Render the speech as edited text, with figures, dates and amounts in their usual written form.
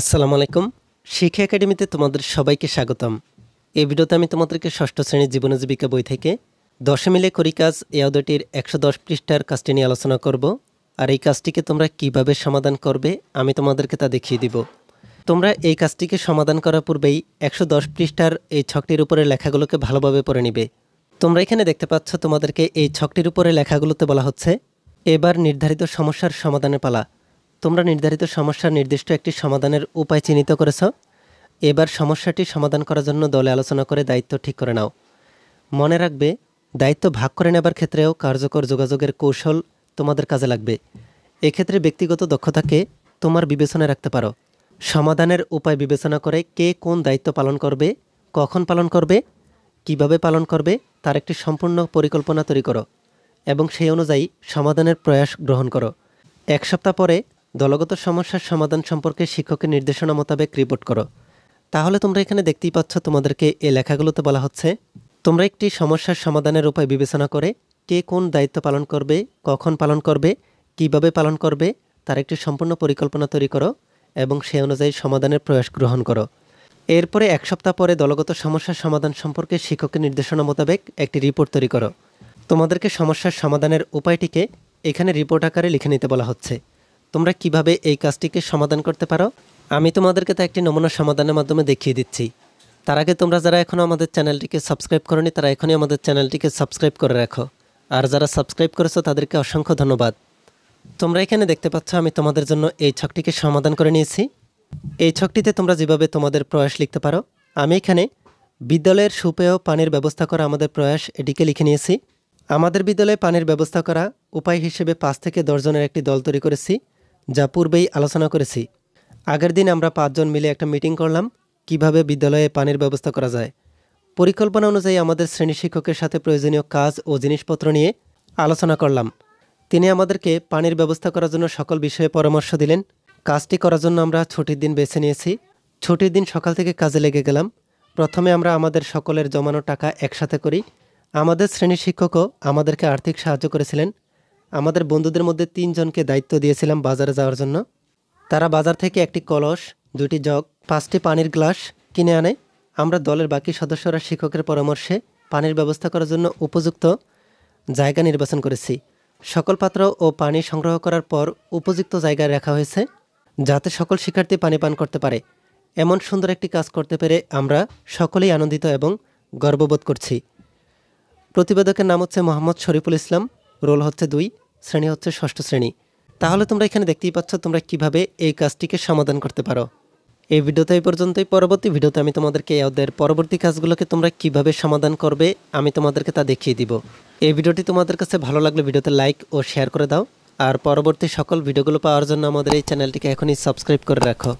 আসসালামু আলাইকুম। শিক্ষা একাডেমিতে তোমাদের সবাইকে স্বাগতম। এই ভিডিওতে আমি তোমাদেরকে ষষ্ঠ শ্রেণীর জীবন জীবিকা বই থেকে 10 মিলে করি কাজ এই অধ্যায়টির 110 পৃষ্ঠার কাজটি নিয়ে আলোচনা করব। আর এই কাজটিকে তোমরা কিভাবে সমাধান করবে আমি তোমাদেরকে তা দেখিয়ে দিব। তোমরা এই কাজটিকে সমাধান করার পূর্বেই 110 পৃষ্ঠার এই ছকটির উপরে লেখাগুলোকে ভালোভাবে পড়ে নিবে। তোমরা এখানে দেখতে পাচ্ছ তোমাদেরকে এই ছকটির উপরে লেখাগুলোতে বলা হচ্ছে এবার নির্ধারিত সমস্যার সমাধানের পালা। তোমরা নির্ধারিত সমস্যার নির্দিষ্ট একটি সমাধানের উপায় চিহ্নিত করেছ। এবার সমস্যাটি সমাধান করার জন্য দলে আলোচনা করে দায়িত্ব ঠিক করে নাও। মনে রাখবে, দায়িত্ব ভাগ করে নেবার ক্ষেত্রেও কার্যকর যোগাযোগের কৌশল তোমাদের কাজে লাগবে। এক্ষেত্রে ব্যক্তিগত দক্ষতাকে তোমার বিবেচনায় রাখতে পারো। সমাধানের উপায় বিবেচনা করে কে কোন দায়িত্ব পালন করবে, কখন পালন করবে, কিভাবে পালন করবে তার একটি সম্পূর্ণ পরিকল্পনা তৈরি করো এবং সেই অনুযায়ী সমাধানের প্রয়াস গ্রহণ করো। 1 সপ্তাহ পরে দলগত সমস্যার সমাধান সম্পর্কে শিক্ষকের নির্দেশনা মোতাবেক রিপোর্ট করো। তাহলে তোমরা এখানে দেখতেই পাচ্ছ তোমাদেরকে এই লেখাগুলোতে বলা হচ্ছে তোমরা একটি সমস্যার সমাধানের উপায় বিবেচনা করে কে কোন দায়িত্ব পালন করবে, কখন পালন করবে, কিভাবে পালন করবে তার একটি সম্পূর্ণ পরিকল্পনা তৈরি করো এবং সেই অনুযায়ী সমাধানের প্রয়াস গ্রহণ করো। এরপরে 1 সপ্তাহ পরে দলগত সমস্যার সমাধান সম্পর্কে শিক্ষকের নির্দেশনা মোতাবেক একটি রিপোর্ট তৈরি করো। তোমাদেরকে সমস্যার সমাধানের উপায়টিকে এখানে রিপোর্ট আকারে লিখে নিতে বলা হচ্ছে। তোমরা কিভাবে এই কাজটিকে সমাধান করতে পারো আমি তোমাদেরকে তা একটি নমুনা সমাধানের মাধ্যমে দেখিয়ে দিচ্ছি। তার আগে তোমরা যারা এখনও আমাদের চ্যানেলটিকে সাবস্ক্রাইব করোনি তারা এখনই আমাদের চ্যানেলটিকে সাবস্ক্রাইব করে রাখো। আর যারা সাবস্ক্রাইব করেছো তাদেরকে অসংখ্য ধন্যবাদ। তোমরা এখানে দেখতে পাচ্ছ আমি তোমাদের জন্য এই ছকটিকে সমাধান করে নিয়েছি। এই ছকটিতে তোমরা যেভাবে তোমাদের প্রয়াস লিখতে পারো, আমি এখানে বিদ্যালয়ের সুপেয় পানির ব্যবস্থা করা আমাদের প্রয়াস এটিকে লিখে নিয়েছি। আমাদের বিদ্যালয়ে পানির ব্যবস্থা করা উপায় হিসেবে 5 থেকে 10 জনের একটি দল তৈরি করেছি, যা পূর্বেই আলোচনা করেছি। আগের দিন আমরা 5 জন মিলে একটা মিটিং করলাম কিভাবে বিদ্যালয়ে পানির ব্যবস্থা করা যায়। পরিকল্পনা অনুযায়ী আমাদের শ্রেণী শিক্ষকের সাথে প্রয়োজনীয় কাজ ও জিনিসপত্র নিয়ে আলোচনা করলাম। তিনি আমাদেরকে পানির ব্যবস্থা করার জন্য সকল বিষয়ে পরামর্শ দিলেন। কাজটি করার জন্য আমরা ছুটির দিন বেছে নিয়েছি। ছুটির দিন সকাল থেকে কাজে লেগে গেলাম। প্রথমে আমরা আমাদের সকলের জমানো টাকা একসাথে করি। আমাদের শ্রেণী শিক্ষকও আমাদেরকে আর্থিক সাহায্য করেছিলেন। আমাদের বন্ধুদের মধ্যে 3 জনকে দায়িত্ব দিয়েছিলাম বাজারে যাওয়ার জন্য। তারা বাজার থেকে একটি কলস, 2টি জগ, 5টি পানির গ্লাস কিনে আনে। আমরা দলের বাকি সদস্যরা শিক্ষকের পরামর্শে পানির ব্যবস্থা করার জন্য উপযুক্ত জায়গা নির্বাচন করেছি। সকল পাত্র ও পানি সংগ্রহ করার পর উপযুক্ত জায়গায় রাখা হয়েছে যাতে সকল শিক্ষার্থী পানি পান করতে পারে। এমন সুন্দর একটি কাজ করতে পেরে আমরা সকলেই আনন্দিত এবং গর্ববোধ করছি। প্রতিবেদকের নাম হচ্ছে মোহাম্মদ শরীফুল ইসলাম, রোল হচ্ছে 2, শ্রেণী হচ্ছে 6ষ্ঠ শ্রেণী। তাহলে তোমরা এখানে দেখতেই পাচ্ছ তোমরা কিভাবে এই কাজটিকে সমাধান করতে পারো। এই ভিডিওতে এই পর্যন্তই। পরবর্তী ভিডিওতে আমি তোমাদেরকে এই অধ্যায়ের পরবর্তী কাজগুলোকে তোমরা কিভাবে সমাধান করবে আমি তোমাদেরকে তা দেখিয়ে দিব। এই ভিডিওটি তোমাদের কাছে ভালো লাগলে ভিডিওতে লাইক ও শেয়ার করে দাও। আর পরবর্তী সকল ভিডিওগুলো পাওয়ার জন্য আমাদের এই চ্যানেলটিকে এখনই সাবস্ক্রাইব করে রাখো।